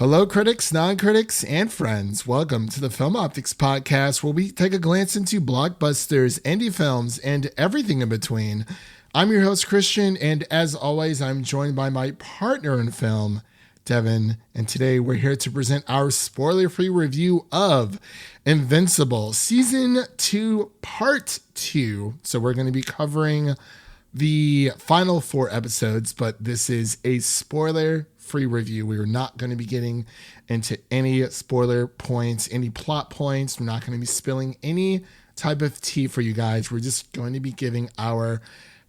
Hello, critics, non-critics, and friends. Welcome to the Film Optix podcast, where we take a glance into blockbusters, indie films, and everything in between. I'm your host, Christian, and as always, I'm joined by my partner in film, Devin, and today we're here to present our spoiler-free review of Invincible, Season 2, Part 2. So we're going to be covering the final 4 episodes, but this is a spoiler-free review. We are not going to be getting into any spoiler points, any plot points. We're not going to be spilling any type of tea for you guys. We're just going to be giving our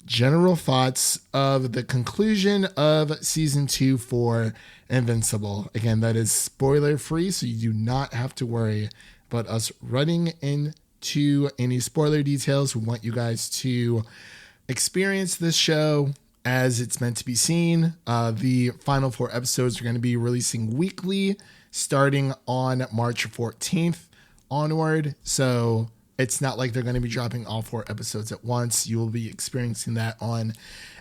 general thoughts of the conclusion of Season 2 for Invincible. Again, that is spoiler-free, so you do not have to worry about us running into any spoiler details. We want you guys to experience this show as it's meant to be seen. The final 4 episodes are going to be releasing weekly starting on March 14th onward. So it's not like they're going to be dropping all 4 episodes at once. You will be experiencing that on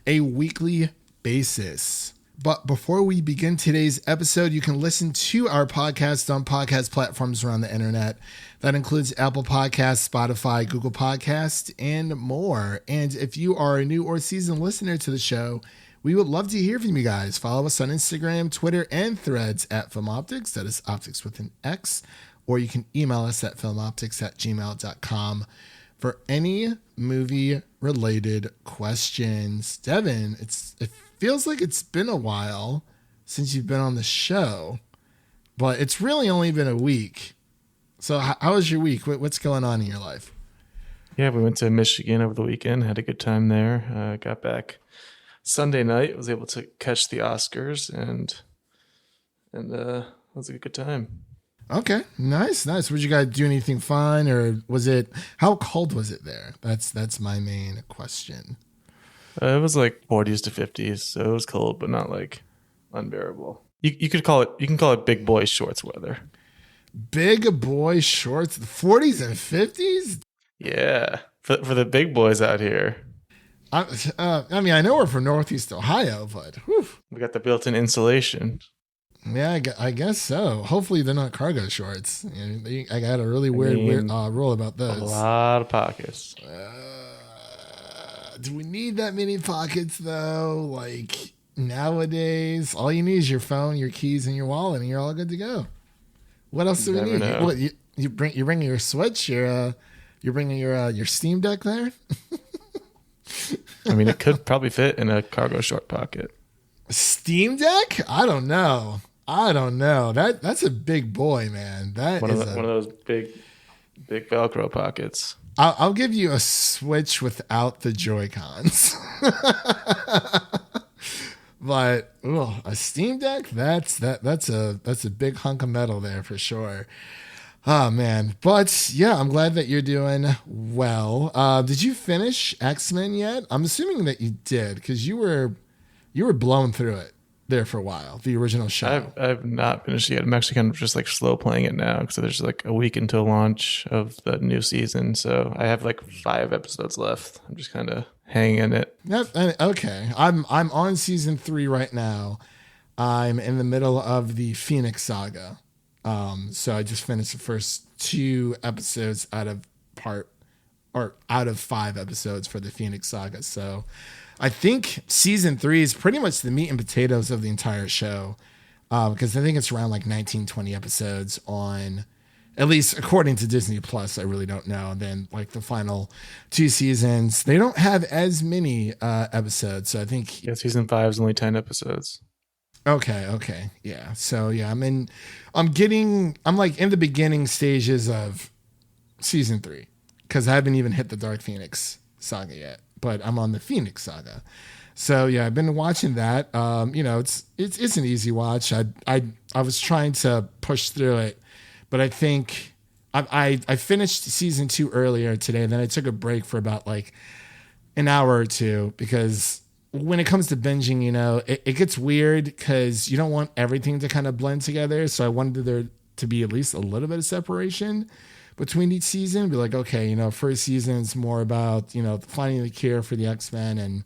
a weekly basis. But before we begin today's episode, you can listen to our podcast on podcast platforms around the internet. That includes Apple Podcasts, Spotify, Google Podcasts, and more. And if you are a new or seasoned listener to the show, we would love to hear from you guys. Follow us on Instagram, Twitter, and Threads at Film Optix. That is Optix with an X. Or you can email us at filmoptix@gmail.com for any movie-related questions. Devin, it feels like it's been a while since you've been on the show, but it's really only been a week. So how was your week? What's going on in your life? Yeah, we went to Michigan over the weekend, had a good time there. Got back Sunday night, was able to catch the Oscars, and it was a good time. Okay, nice. Would you guys do anything fun, or how cold was it there? That's my main question. It was like 40s to 50s, so it was cold, but not like unbearable. You can call it big boy shorts weather. Big boy shorts, 40s and 50s. Yeah, for the big boys out here. I mean, I know we're from Northeast Ohio, but whew. We got the built-in insulation. Yeah, I guess so. Hopefully they're not cargo shorts. I got a really weird rule about those. A lot of pockets. Do we need that many pockets though? Like nowadays, all you need is your phone, your keys, and your wallet, and you're all good to go. What else do we need? What, you bring your Switch? You're bringing your Steam Deck there? I mean, it could probably fit in a cargo short pocket. Steam Deck? I don't know. That's a big boy, man. One of those big Velcro pockets. I'll give you a Switch without the Joy-Cons. But a Steam Deck, that's a big hunk of metal there for sure. Oh man. But yeah, I'm glad that you're doing well. Did you finish X-Men yet? I'm assuming that you did, because you were blowing through it there for a while, the original show. I've not finished it yet. I'm actually kind of just like slow playing it now, because there's like a week until launch of the new season. So I have like 5 episodes left. I'm just kind of hanging in it. Okay. I'm on season 3 right now. I'm in the middle of the Phoenix saga. So I just finished the first 2 episodes out of 5 episodes for the Phoenix saga. So I think season 3 is pretty much the meat and potatoes of the entire show, because I think it's around like 19, 20 episodes on, at least according to Disney Plus. I really don't know. And then like the final 2 seasons, they don't have as many episodes. So I think season 5 is only 10 episodes. Okay. Yeah. So yeah, I'm like in the beginning stages of season 3, because I haven't even hit the Dark Phoenix saga yet. But I'm on the Phoenix saga. So yeah, I've been watching that. It's an easy watch. I was trying to push through it, but I think I finished season 2 earlier today, and then I took a break for about like an hour or 2, because when it comes to binging, it gets weird because you don't want everything to kind of blend together. So I wanted there to be at least a little bit of separation between each season. Be like, okay, first season is more about, finding the cure for the X-Men and,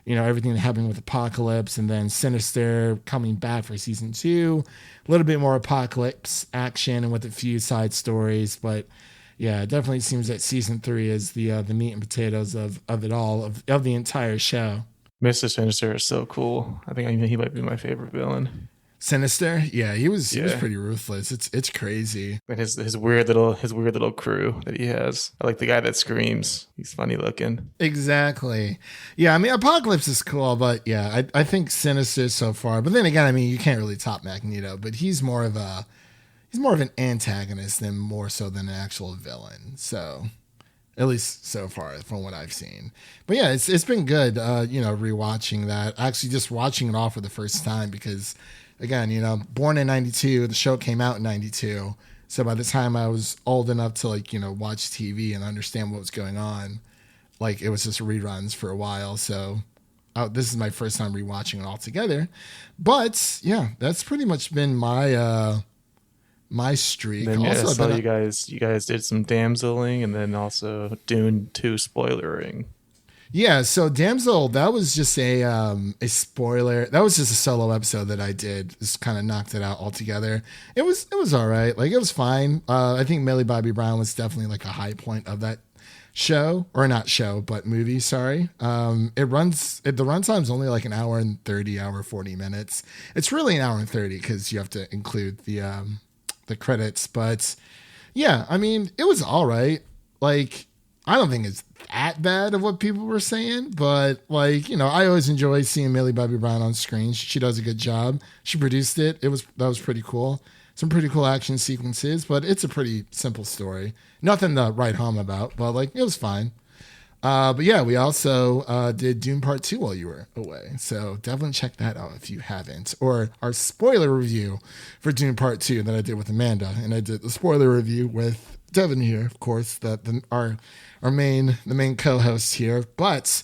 everything that happened with Apocalypse, and then Sinister coming back for season 2. A little bit more Apocalypse action and with a few side stories, but yeah, it definitely seems that season 3 is the meat and potatoes of it all, of the entire show. Mr. Sinister is so cool. I think he might be my favorite villain. Sinister, yeah, he was pretty ruthless. It's crazy. And his weird little crew that he has. I like the guy that screams. He's funny looking. Exactly. Yeah, I mean, Apocalypse is cool, but yeah, I think Sinister so far. But then again, I mean, you can't really top Magneto, but he's more of an antagonist than more so than an actual villain. So, at least so far from what I've seen. But yeah, it's been good. Rewatching that. Actually, just watching it all for the first time because, again, born in '92, the show came out in '92. So by the time I was old enough to watch TV and understand what was going on, it was just reruns for a while. So this is my first time rewatching it all together. But yeah, that's pretty much been my streak. Then, yeah, also, so you guys did some damseling and then also Dune 2 spoilering. Yeah, so Damsel, that was just a spoiler. That was just a solo episode that I did. Just kind of knocked it out altogether. It was all right. It was fine. I think Millie Bobby Brown was definitely a high point of that show, or not show, but movie. Sorry. The runtime's only an hour and 40 minutes. It's really an hour and 30 because you have to include the credits. But yeah, I mean, it was all right. I don't think it's that bad of what people were saying, but I always enjoy seeing Millie Bobby Brown on screen. She does a good job. She produced it. That was pretty cool. Some pretty cool action sequences, but it's a pretty simple story. Nothing to write home about, but it was fine. But yeah, we also did Dune Part 2 while you were away. So definitely check that out if you haven't. Or our spoiler review for Dune Part 2 that I did with Amanda. And I did the spoiler review with Devin here, of course, our main co-host here. But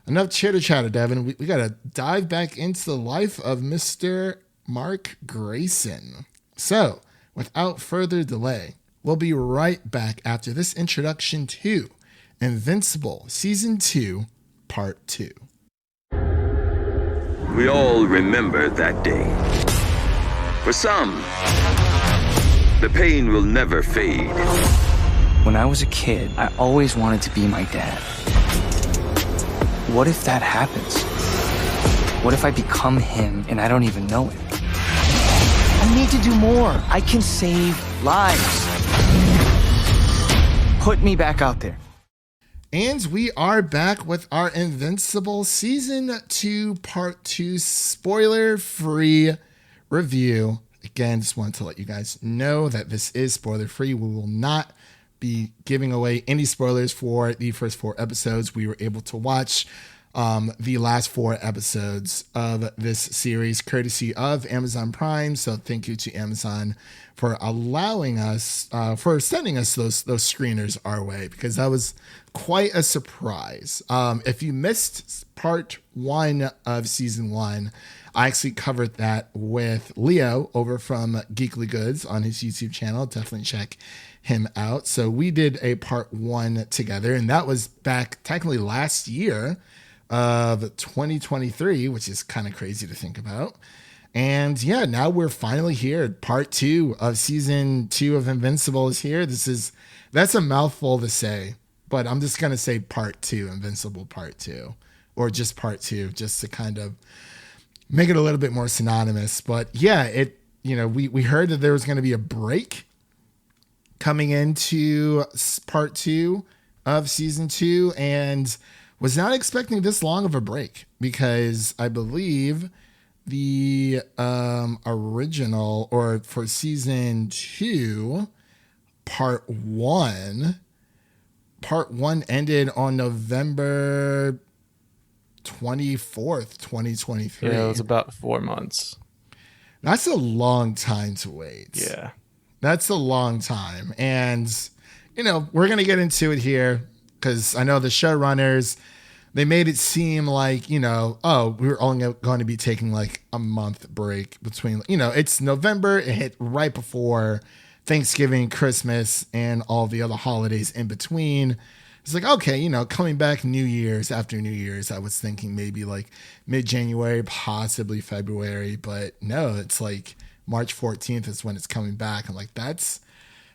enough chitter-chatter, Devin. We got to dive back into the life of Mr. Mark Grayson. So, without further delay, we'll be right back after this introduction to Invincible Season 2, Part 2. We all remember that day. For some, the pain will never fade. When I was a kid, I always wanted to be my dad. What if that happens? What if I become him and I don't even know it? I need to do more. I can save lives. Put me back out there. And we are back with our Invincible Season 2 Part 2 spoiler-free review. Again, just wanted to let you guys know that this is spoiler-free. We will not be giving away any spoilers for the first 4 episodes. We were able to watch the last 4 episodes of this series courtesy of Amazon Prime. So thank you to Amazon for allowing us, for sending us those screeners our way, because that was quite a surprise. If you missed part 1 of season 1, I actually covered that with Leo over from Geekly Goods on his YouTube channel. Definitely check him out. So we did a part 1 together, and that was back technically last year of 2023, which is kind of crazy to think about. And yeah, now we're finally here. Part 2 of season 2 of Invincible is here. That's a mouthful to say, but I'm just going to say part 2, Invincible part 2, or just part 2, just to kind of make it a little bit more synonymous. But yeah, we heard that there was going to be a break coming into part 2 of season 2, and was not expecting this long of a break, because I believe the original, or for season 2, part 1 ended on November 24th, 2023. Yeah, it was about 4 months. That's a long time to wait. Yeah. That's a long time. And, we're going to get into it here, because I know the showrunners, they made it seem like, we're only going to be taking a month break between, it's November. It hit right before Thanksgiving, Christmas, and all the other holidays in between. it's like, okay, coming back New Year's after New Year's, I was thinking maybe like mid-January, possibly February, but no, it's like March 14th is when it's coming back. I'm like, that's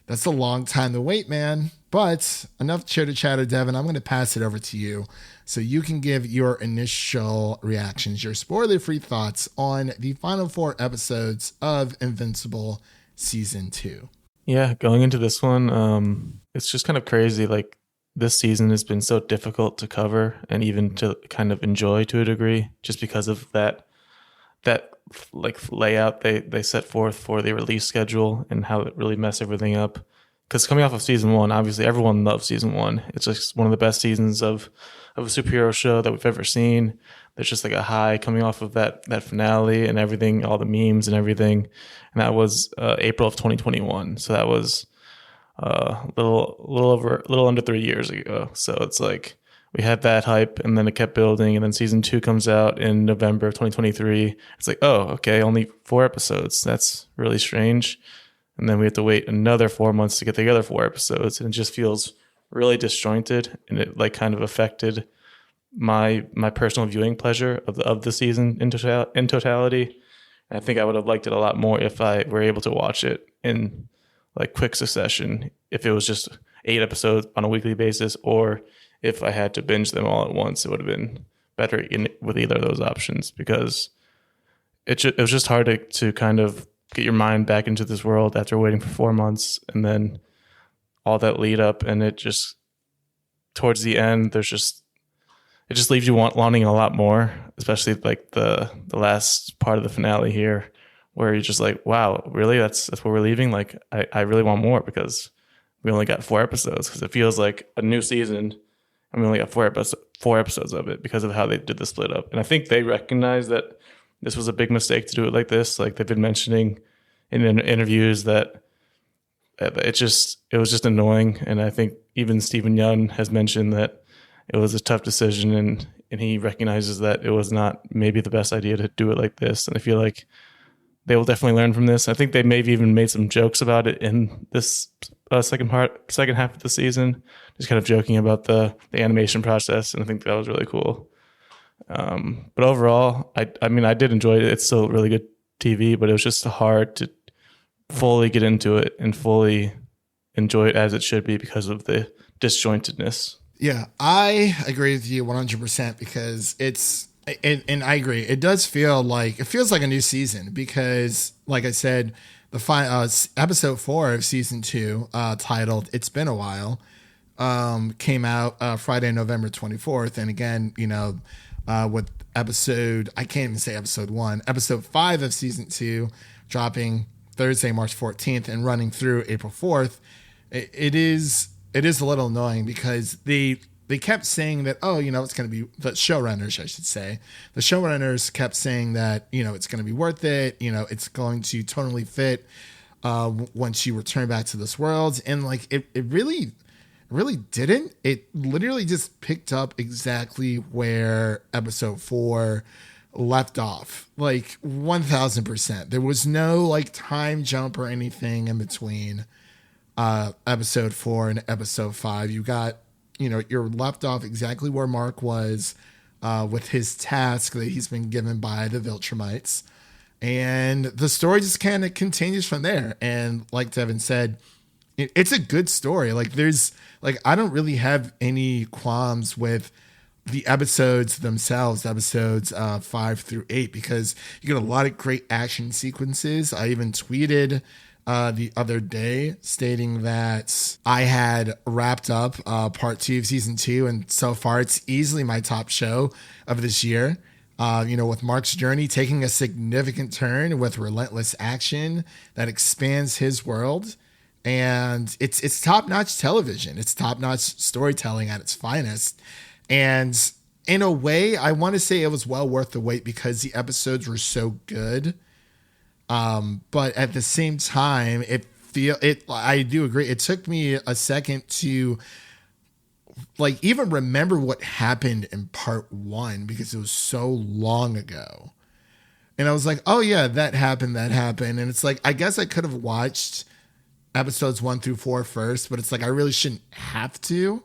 a long time to wait, man. But enough chitter chatter, Devin. I'm going to pass it over to you so you can give your initial reactions, your spoiler-free thoughts on the final 4 episodes of Invincible Season 2. Yeah, going into this one, it's just kind of crazy. Like, this season has been so difficult to cover and even to kind of enjoy to a degree, just because of that like layout they set forth for the release schedule and how it really messed everything up. Because coming off of season 1, obviously everyone loves season 1. It's just one of the best seasons of a superhero show that we've ever seen. There's just like a high coming off of that finale and everything, all the memes and everything. And that was April of 2021. So that was a little under 3 years ago. So it's like we had that hype, and then it kept building, and then season 2 comes out in November of 2023. It's like, oh, okay, only 4 episodes. That's really strange. And then we have to wait another 4 months to get the other 4 episodes, and it just feels really disjointed, and it like kind of affected my personal viewing pleasure of the season in totality. And I think I would have liked it a lot more if I were able to watch it in like quick succession, if it was just 8 episodes on a weekly basis, or if I had to binge them all at once. It would have been better with either of those options, because it was just hard to kind of get your mind back into this world after waiting for 4 months, and then all that lead up, and it just towards the end, it just leaves you wanting a lot more, especially like the last part of the finale here, where you're just like, wow, really? That's where we're leaving? Like, I really want more, because we only got 4 episodes, because it feels like a new season, and we only got 4 episodes of it because of how they did the split up. And I think they recognize that this was a big mistake to do it like this. Like, they've been mentioning in interviews that it was just annoying. And I think even Stephen Yeun has mentioned that it was a tough decision, and he recognizes that it was not maybe the best idea to do it like this. And I feel like they will definitely learn from this. I think they maybe even made some jokes about it in this second half of the season, just kind of joking about the animation process, and I think that was really cool. But overall, I mean, I did enjoy it. It's still really good TV, but it was just hard to fully get into it and fully enjoy it as it should be because of the disjointedness. Yeah, I agree with you 100%, because and I agree. It feels like a new season, because like I said, the episode 4 of season 2, titled "It's Been a While," came out Friday, November 24th. And again, with I can't even say episode 1, episode 5 of season 2 dropping Thursday, March 14th and running through April 4th. It is a little annoying, because they kept saying that, it's going to be, the showrunners, I should say. The showrunners kept saying that, it's going to be worth it. It's going to totally fit once you return back to this world. And like, it really didn't. It literally just picked up exactly where episode 4 left off, like 1000%. There was no like time jump or anything in between episode 4 and episode 5. You got, you're left off exactly where Mark was with his task that he's been given by the Viltrumites, and the story just kind of continues from there. And like Devin said, it's a good story. Like, I don't really have any qualms with the episodes themselves, episodes 5 through 8, because you get a lot of great action sequences. I even tweeted the other day stating that I had wrapped up part 2 of season 2, and so far it's easily my top show of this year. With Mark's journey taking a significant turn with relentless action that expands his world. And it's top-notch television. It's top-notch storytelling at its finest. And in a way, I want to say it was well worth the wait, because the episodes were so good. But at the same time, I do agree. It took me a second to like even remember what happened in part 1, because it was so long ago. And I was like, oh yeah, that happened. And it's like, I guess I could have watched episodes 1 through 4 first, but it's like, I really shouldn't have to.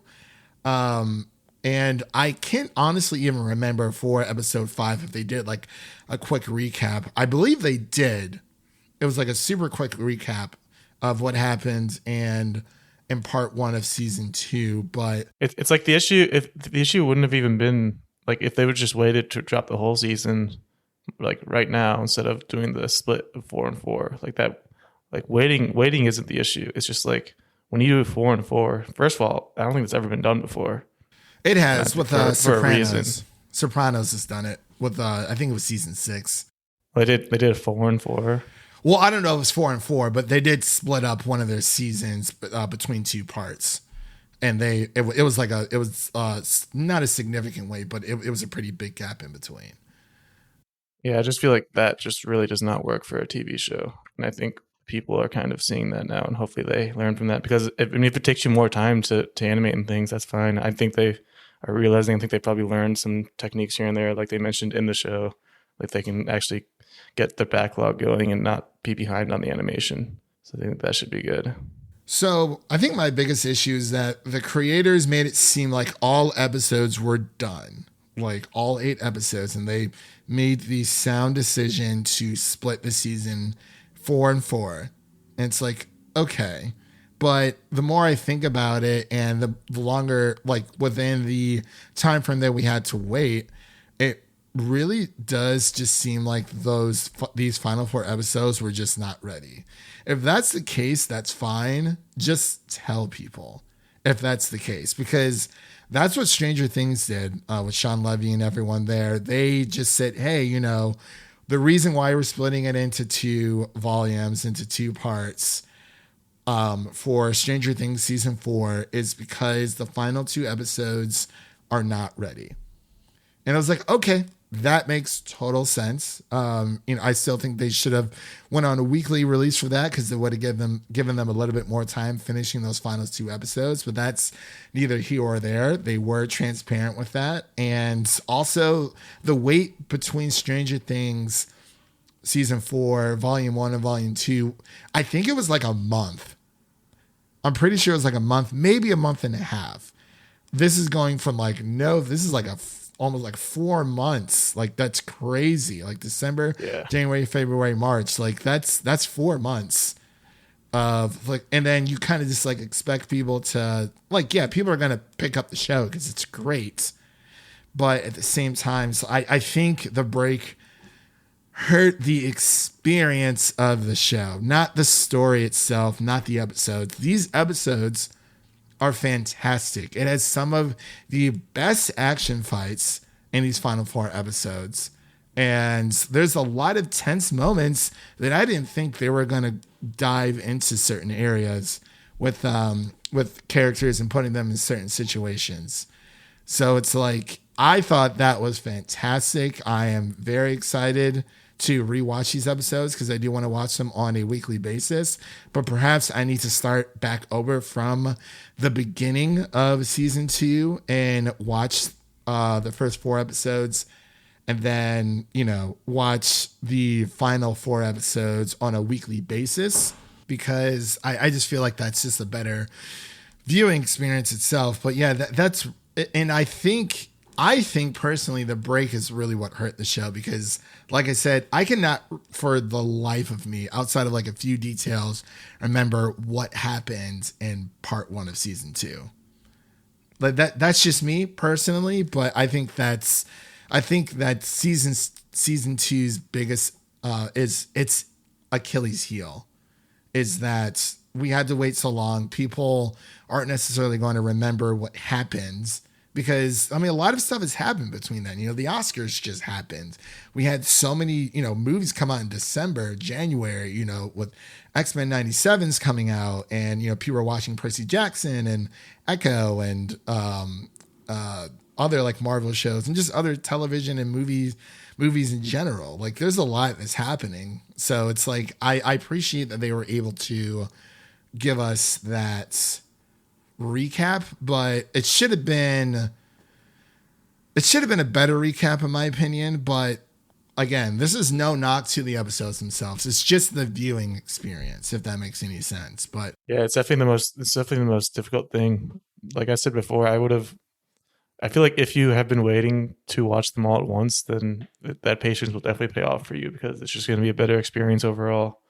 And I can't honestly even remember for episode 5 if they did like a quick recap. I believe they did. It was like a super quick recap of what happened and in part 1 of season 2. But it's like the issue, if the issue wouldn't have even been like if they would just waited to drop the whole season like right now instead of doing the split of 4 and 4 like that. Like waiting isn't the issue. It's just like when you do 4 and 4, first of all, I don't think it's ever been done before. It has with for a reason. Sopranos. Sopranos has done it with I think it was season 6. They did 4 and 4. Well, I don't know if it was 4 and 4, but they did split up one of their seasons between 2 parts, and it was not a significant wait, but it was a pretty big gap in between. Yeah, I just feel like that just really does not work for a TV show, and I think people are kind of seeing that now, and hopefully they learn from that. Because if it takes you more time to animate and things, that's fine. I think they are realizing. I think they probably learned some techniques here and there, like they mentioned in the show, like they can actually get the backlog going and not be behind on the animation. So I think that should be good. So I think my biggest issue is that the creators made it seem like all episodes were done, like all 8 episodes, and they made the sound decision to split the season 4 and 4. And it's like, okay. But the more I think about it and the longer, like within the time frame that we had to wait, it really does just seem like these final 4 episodes were just not ready. If that's the case, that's fine. Just tell people if that's the case, because that's what Stranger Things did with Sean Levy and everyone there. They just said, hey, the reason why we're splitting it into 2 volumes, into 2 parts for Stranger Things season 4 is because the final 2 episodes are not ready. And I was like, okay, that makes total sense. I still think they should have went on a weekly release for that because it would have given them a little bit more time finishing those final 2 episodes. But that's neither here or there. They were transparent with that. And also the wait between Stranger Things season 4, volume 1 and volume 2, I think it was like a month. I'm pretty sure it was like a month, maybe a month and a half. This is going from this is like almost like 4 months. Like that's crazy. Like December, January, February, March. Like that's 4 months of like, and then you kind of just like expect people to people are going to pick up the show because it's great. But at the same time, so I think the break hurt the experience of the show, not the story itself, not the episodes. These episodes are fantastic. It has some of the best action fights in these final 4 episodes. And there's a lot of tense moments that I didn't think they were going to dive into certain areas with characters and putting them in certain situations. So it's like, I thought that was fantastic. I am very excited to rewatch these episodes because I do want to watch them on a weekly basis, but perhaps I need to start back over from the beginning of season 2 and watch the first 4 episodes and then, watch the final 4 episodes on a weekly basis because I just feel like that's just a better viewing experience itself. But yeah, that's, and I think personally the break is really what hurt the show because, like I said, I cannot for the life of me, outside of like a few details, remember what happened in part 1 of season 2. Like that's just me personally, but I think that season 2's biggest is its Achilles heel is that we had to wait so long. People aren't necessarily going to remember what happens. Because, I mean, a lot of stuff has happened between then. The Oscars just happened. We had so many, movies come out in December, January, with X-Men 97's coming out. And, people are watching Percy Jackson and Echo and other, like, Marvel shows and just other television and movies in general. Like, there's a lot that's happening. So it's like, I appreciate that they were able to give us that recap, but it should have been a better recap in my opinion. But again, this is no knock to the episodes themselves. It's just the viewing experience, if that makes any sense. But yeah, it's definitely the most difficult thing like I said before, I feel like if you have been waiting to watch them all at once, then that patience will definitely pay off for you, because it's just going to be a better experience overall.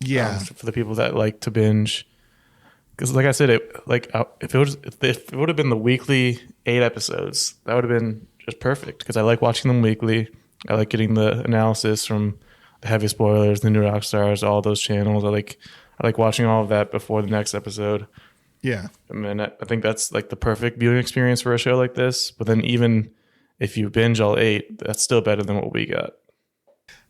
Yeah. For the people that like to binge. Because like I said, if it would have been the weekly 8 episodes, that would have been just perfect, because I like watching them weekly. I like getting the analysis from the Heavy Spoilers, the New Rock Stars, all those channels. I like watching all of that before the next episode. Yeah. I mean, I think that's like the perfect viewing experience for a show like this. But then even if you binge all 8, that's still better than what we got.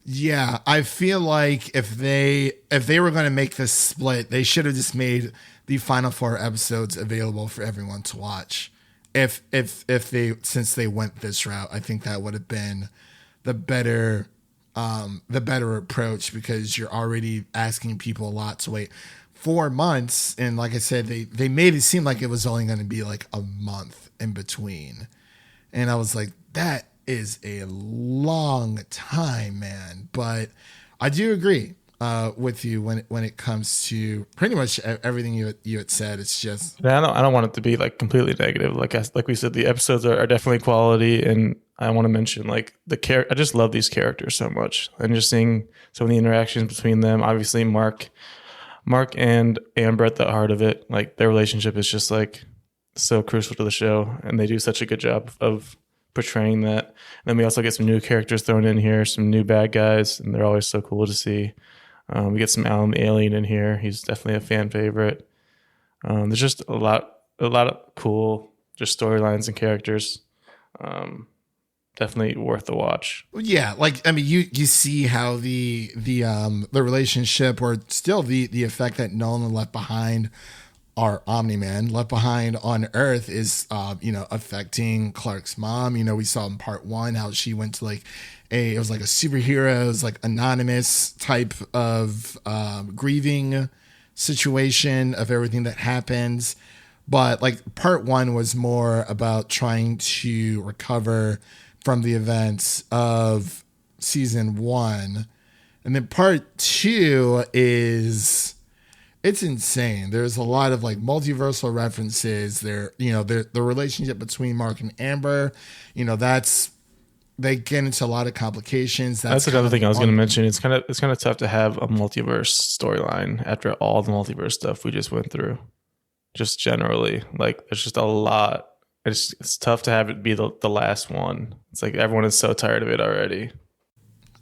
Yeah, I feel like if they were going to make this split, they should have just made the final 4 episodes available for everyone to watch. If since they went this route, I think that would have been the better approach, because you're already asking people a lot to wait 4 months. And like I said, they made it seem like it was only going to be like a month in between. And I was like, that is a long time, man. But I do agree with you when it comes to pretty much everything you had said. It's just, I don't want it to be like completely negative. Like we said, the episodes are definitely quality, and I want to mention like I just love these characters so much, and just seeing some of the interactions between them. Obviously, Mark and Amber at the heart of it, like their relationship is just like so crucial to the show, and they do such a good job of portraying that. And then we also get some new characters thrown in here, some new bad guys, and they're always so cool to see. We get some Alan the Alien in here. He's definitely a fan favorite. There's just a lot of cool just storylines and characters. Definitely worth the watch. Yeah, like I mean, you see how the relationship, or still the effect that Nolan left behind, our Omni-Man left behind on Earth, is affecting Clark's mom. We saw in part 1 how she went to it was like a superhero, it was like anonymous type of grieving situation of everything that happens. But like part 1 was more about trying to recover from the events of season 1. And then part 2 is, it's insane. There's a lot of like multiversal references there. The relationship between Mark and Amber, they get into a lot of complications. That's another thing I was going to mention. It's kind of tough to have a multiverse storyline after all the multiverse stuff we just went through. Just generally, like there's just a lot. It's tough to have it be the last one. It's like everyone is so tired of it already.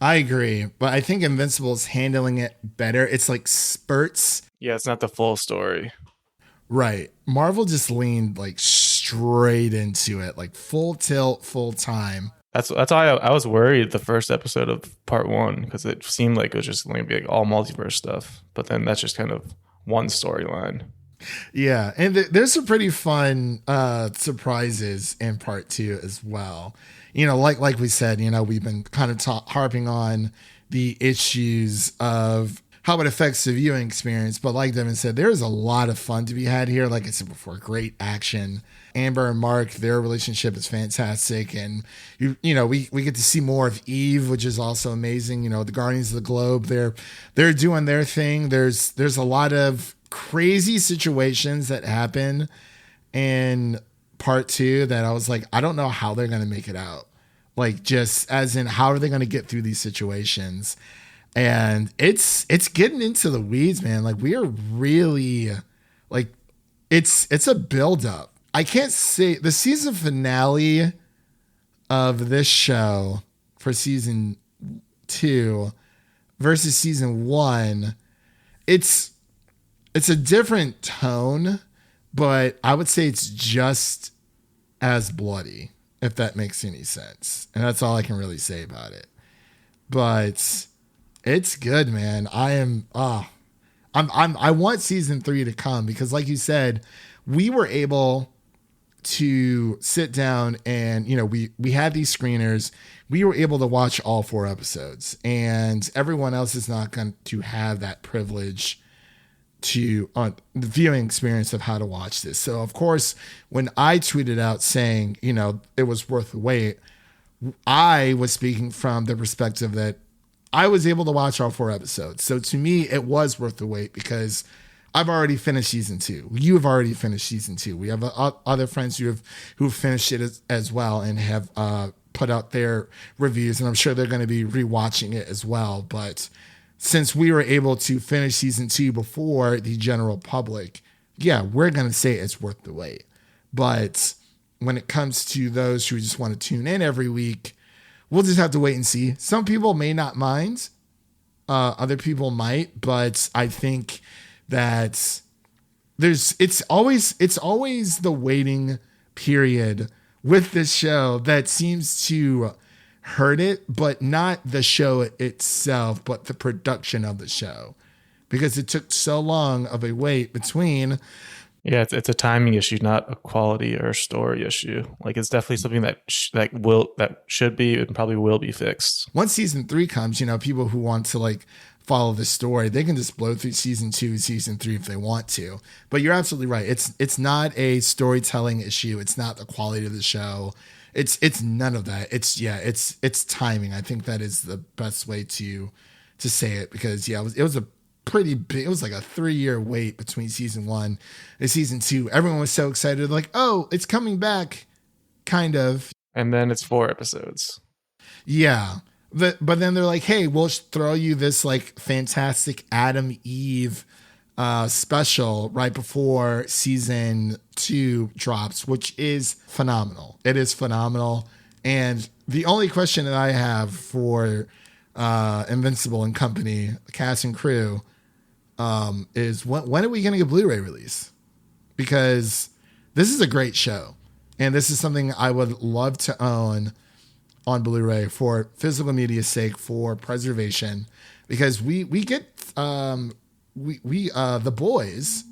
I agree, but I think Invincible is handling it better. It's like spurts. Yeah, it's not the full story. Right. Marvel just leaned like straight into it, like full tilt, full time. That's why I was worried the first episode of part 1, because it seemed like it was just going to be like all multiverse stuff. But then that's just kind of one storyline. Yeah, and there's some pretty fun surprises in part 2 as well. Like we said, we've been kind of harping on the issues of how it affects the viewing experience. But like Devin said, there's a lot of fun to be had here. Like I said before, great action. Amber and Mark, their relationship is fantastic. And, we get to see more of Eve, which is also amazing. The Guardians of the Globe, they're doing their thing. There's a lot of crazy situations that happen in part 2 that I was like, I don't know how they're going to make it out. Like, just as in, how are they going to get through these situations? And it's getting into the weeds, man. Like, we are really like, it's a buildup. I can't say the season finale of this show for season 2 versus season 1. It's a different tone, but I would say it's just as bloody, if that makes any sense. And that's all I can really say about it. But it's good, man. I want season 3 to come, because like you said, we were able to sit down and, we had these screeners. We were able to watch all 4 episodes, and everyone else is not going to have that privilege to on the viewing experience of how to watch this. So of course, when I tweeted out saying, it was worth the wait, I was speaking from the perspective that I was able to watch all 4 episodes. So to me, it was worth the wait, because I've already finished season 2. You have already finished season 2. We have other friends who've finished it as well and have put out their reviews, and I'm sure they're going to be rewatching it as well. But since we were able to finish season 2 before the general public, yeah, we're going to say it's worth the wait. But when it comes to those who just want to tune in every week, we'll just have to wait and see. Some people may not mind. Other people might, but I think that it's always the waiting period with this show that seems to hurt it, but not the show itself, but the production of the show, because it took so long of a wait between. Yeah, it's a timing issue, not a quality or story issue. Like, it's definitely something that should be and probably will be fixed. Once season 3 comes, people who want to like follow the story, they can just blow through season 2, season 3 if they want to. But you're absolutely right. It's not a storytelling issue. It's not the quality of the show. It's none of that. It's timing. I think that is the best way to say it, because it was a pretty big. It was like a 3-year wait between season 1 and season 2. Everyone was so excited, like, oh, it's coming back, kind of. And then it's 4 episodes. Yeah. But then they're like, hey, we'll throw you this like fantastic Adam Eve special right before season 2 drops, which is phenomenal. It is phenomenal. And the only question that I have for Invincible and company, cast and crew, is when are we going to get Blu-ray release? Because this is a great show, and this is something I would love to own on Blu-ray for physical media's sake, for preservation, because we get the boys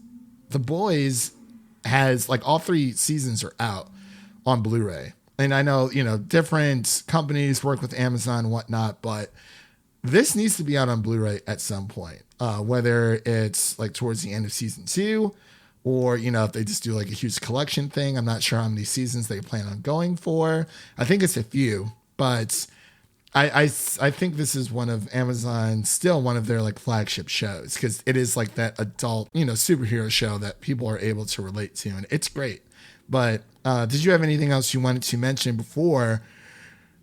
has like all 3 seasons are out on Blu-ray, and I know different companies work with Amazon and whatnot, but this needs to be out on Blu-ray at some point, whether it's like towards the end of season 2, or if they just do like a huge collection thing. I'm not sure how many seasons they plan on going for. I think it's a few. But I think this is one of Amazon's, still one of their like flagship shows, because it is like that adult, superhero show that people are able to relate to, and it's great. But did you have anything else you wanted to mention before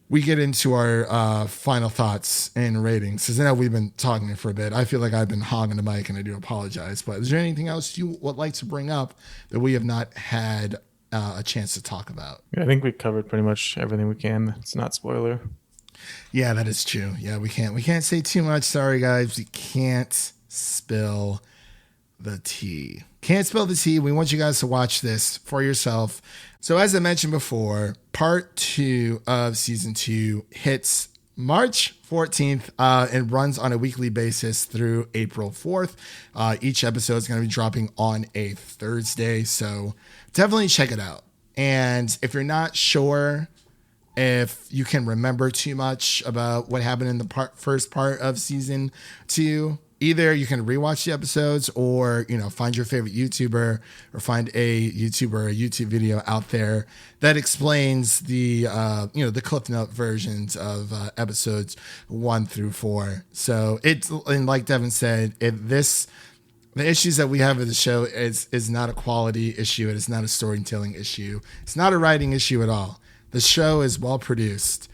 we get into our final thoughts and ratings? Because I know we've been talking for a bit. I feel like I've been hogging the mic, and I do apologize. But is there anything else you would like to bring up that we have not had a chance to talk about? Yeah, I think we covered pretty much everything we can. It's not spoiler. Yeah, that is true. Yeah, we can't say too much. Sorry, guys. We can't spill the tea. Can't spill the tea. We want you guys to watch this for yourself. So as I mentioned before, part 2 of season 2 hits March 14th and runs on a weekly basis through April 4th. Each episode is going to be dropping on a Thursday, so definitely check it out. And if you're not sure if you can remember too much about what happened in the first part of season 2, either you can rewatch the episodes, or find your favorite YouTuber, or find a YouTuber or a YouTube video out there that explains the the Cliff Note versions of episodes 1 through 4. So and like Devin said, the issues that we have with the show is not a quality issue. It is not a storytelling issue. It's not a writing issue at all. The show is well produced.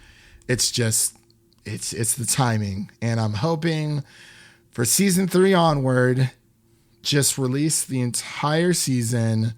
It's just it's the timing, and I'm hoping for season 3 onward, just release the entire season.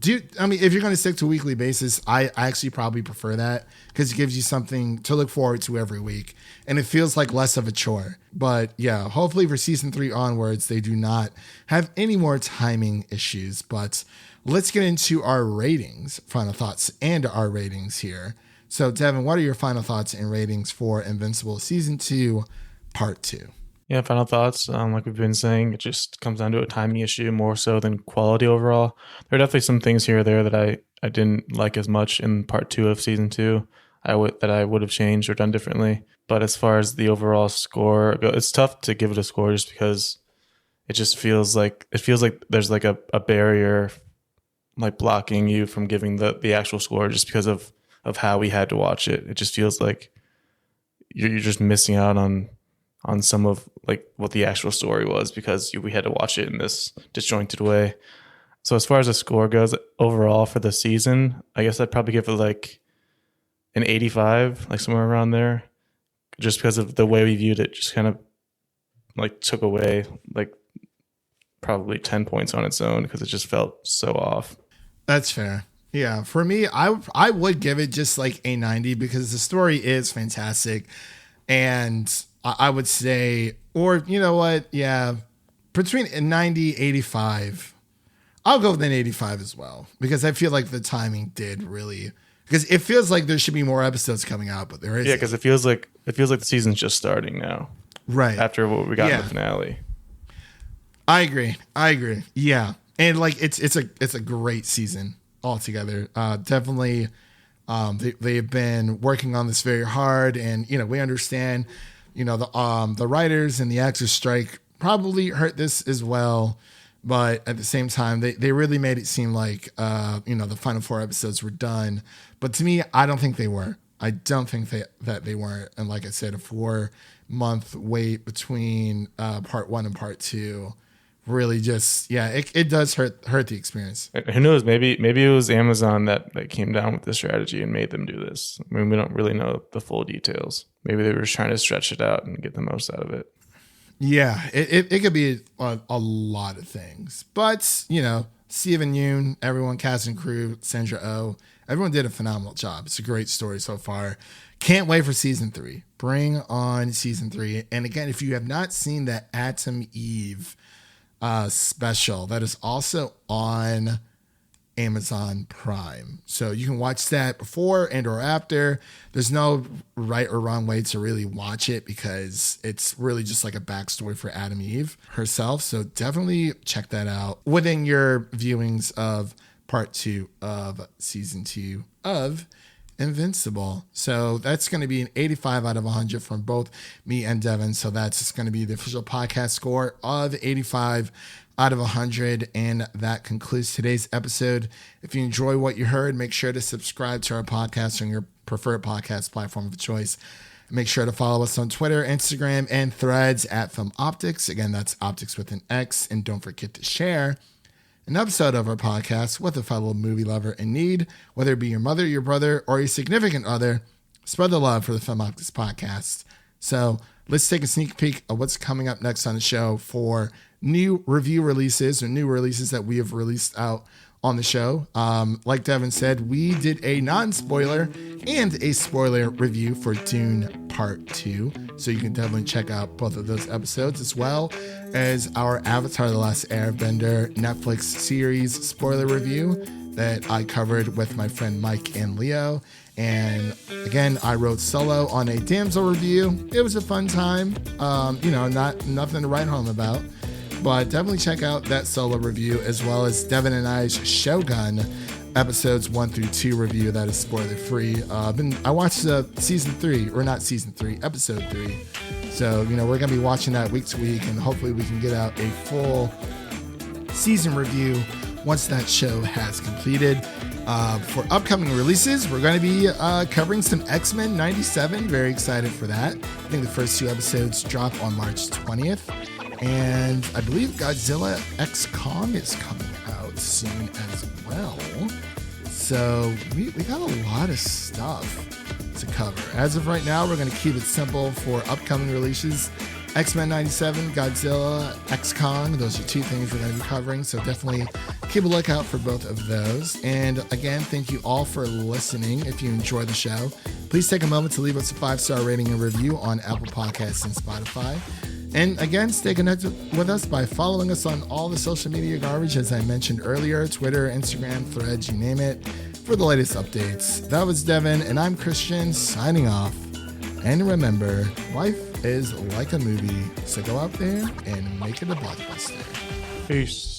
If you're going to stick to a weekly basis, I actually probably prefer that, because it gives you something to look forward to every week, and it feels like less of a chore. But yeah, hopefully for season 3 onwards, they do not have any more timing issues. But let's get into our ratings, final thoughts, and our ratings here. So Devin, what are your final thoughts and ratings for Invincible season 2, part 2? Yeah, final thoughts. Like we've been saying, it just comes down to a timing issue more so than quality overall. There are definitely some things here or there that I didn't like as much in part 2 of season 2 that I would have changed or done differently. But as far as the overall score, it's tough to give it a score just because it just feels like there's like a barrier like blocking you from giving the actual score just because of how we had to watch it. It just feels like you're just missing out on on some of like what the actual story was, because we had to watch it in this disjointed way. So as far as the score goes overall for the season, I guess I'd probably give it like an 85, like somewhere around there, just because of the way we viewed it. Just kind of like took away like probably 10 points on its own because it just felt so off. That's fair. Yeah, for me, I would give it just like a 90 because the story is fantastic. And I would say, or you know what? Yeah, between a 90, 85. I'll go with an 85 as well because I feel like the timing did really, because it feels like there should be more episodes coming out, but there isn't. Yeah, because it feels like the season's just starting now. Right. After what we got in the finale. I agree. Yeah. And like it's a great season altogether. Definitely they've been working on this very hard, and we understand, the writers and the actors strike probably hurt this as well. But at the same time, they really made it seem like, the final 4 episodes were done. But to me, I don't think they were. I don't think that they weren't. And like I said, a 4-month wait between part 1 and part 2 really just, it does hurt the experience. Who knows? Maybe it was Amazon that came down with the strategy and made them do this. I mean, we don't really know the full details. Maybe they were just trying to stretch it out and get the most out of it. Yeah, it could be a lot of things. But, Steven Yeun, everyone, cast and crew, Sandra Oh, everyone did a phenomenal job. It's a great story so far. Can't wait for season 3. Bring on season 3. And again, if you have not seen that Atom Eve special, that is also on Amazon Prime. So you can watch that before and or after. There's no right or wrong way to really watch it because it's really just like a backstory for Adam Eve herself. So definitely check that out within your viewings of part 2 of season 2 of Invincible. So that's going to be an 85 out of 100 from both me and Devin. So that's going to be the official podcast score of 85 out of 100. And that concludes today's episode. If you enjoy what you heard, make sure to subscribe to our podcast on your preferred podcast platform of choice. Make sure to follow us on Twitter, Instagram, and Threads at Film Optix. Again, that's Optix with an X. And don't forget to share an episode of our podcast with a fellow movie lover in need, whether it be your mother, your brother, or your significant other. Spread the love for the Film Optix podcast. So let's take a sneak peek of what's coming up next on the show for new review releases or new releases that we have released out on the show. Like Devin said, we did a non-spoiler and a spoiler review for Dune Part 2. So you can definitely check out both of those episodes, as well as our Avatar: The Last Airbender Netflix series spoiler review that I covered with my friend Mike and Leo. And again, I wrote solo on a Damsel review. It was a fun time. Nothing to write home about. But definitely check out that solo review, as well as Devin and I's Shogun episodes 1 through 2 review that is spoiler free. I watched episode 3. So, we're going to be watching that week to week, and hopefully we can get out a full season review once that show has completed. For upcoming releases, we're going to be covering some X-Men 97. Very excited for that. I think the first 2 episodes drop on March 20th. And I believe Godzilla X Kong is coming out soon as well. So we got a lot of stuff to cover. As of right now, we're going to keep it simple for upcoming releases. X-Men 97, Godzilla, X Kong. Those are 2 things we're going to be covering. So definitely keep a lookout for both of those. And again, thank you all for listening. If you enjoy the show, please take a moment to leave us a 5-star rating and review on Apple Podcasts and Spotify. And again, stay connected with us by following us on all the social media garbage, as I mentioned earlier, Twitter, Instagram, Threads, you name it, for the latest updates. That was Devin, and I'm Christian, signing off. And remember, life is like a movie, so go out there and make it a blockbuster. Peace.